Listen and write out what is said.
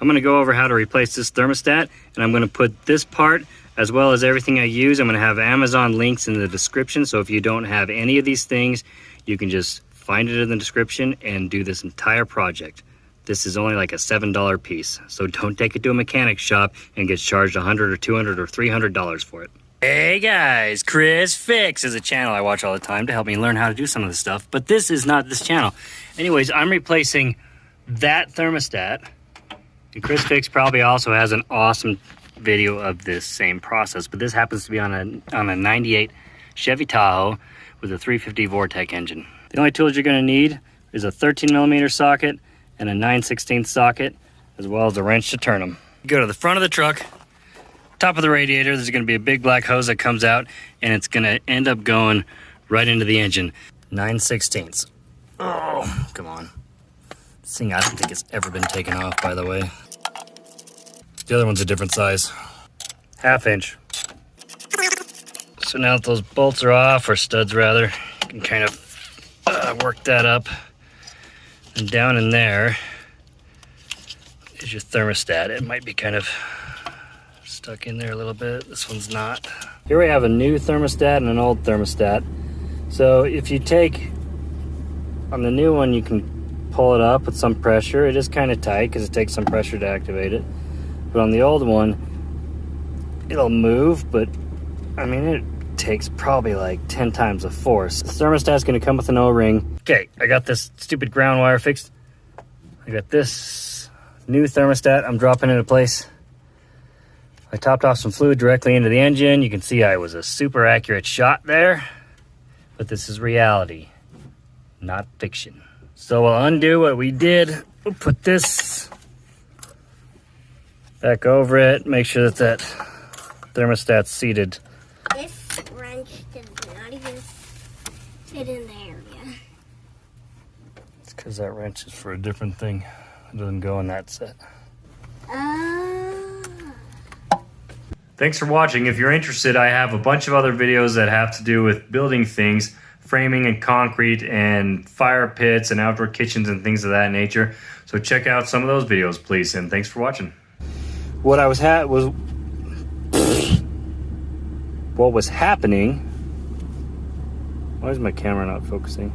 I'm going to go over how to replace this thermostat, and I'm going to put this part as well as everything I use. I'm going to have Amazon links in the description, so if you don't have any of these things, you can just find it in the description and do this entire project. This is only like a $7 piece, so don't take it to a mechanic shop and get charged $100 or $200 or $300 for it. Hey guys, Chris Fix is a channel I watch all the time to help me learn how to do some of this stuff, but this is not this channel. Anyways, I'm replacing that thermostat, and Chris Fix probably also has an awesome video of this same process, but this happens to be on a 98 Chevy Tahoe with a 350 Vortec engine. The only tools you're going to need is a 13mm socket and a 9/16 socket, as well as a wrench to turn them. You go to the front of the truck, top of the radiator, there's going to be a big black hose that comes out, and it's going to end up going right into the engine. 9/16. Oh, come on. This thing I don't think it's ever been taken off, by the way. The other one's a different size. 1/2 inch. So now that those bolts are off, or studs rather, you can kind of work that up. And down in there is your thermostat. It might be kind of stuck in there a little bit. This one's not. Here we have a new thermostat and an old thermostat. So if you take, on the new one, you can pull it up with some pressure. It is kind of tight because it takes some pressure to activate it. But on the old one, it'll move, but I mean, it takes probably like 10 times the force. The thermostat's gonna come with an O-ring. Okay, I got this stupid ground wire fixed. I got this new thermostat I'm dropping into place. I topped off some fluid directly into the engine. You can see I was a super accurate shot there, but this is reality, not fiction. So we'll undo what we did. We'll put this back over it, make sure that that thermostat's seated. This wrench did not even fit in the area. It's because that wrench is for a different thing. It doesn't go in that set. Thanks for watching. If you're interested, I have a bunch of other videos that have to do with building things, framing and concrete and fire pits and outdoor kitchens and things of that nature. So check out some of those videos, please, and thanks for watching. What was happening? Why is my camera not focusing?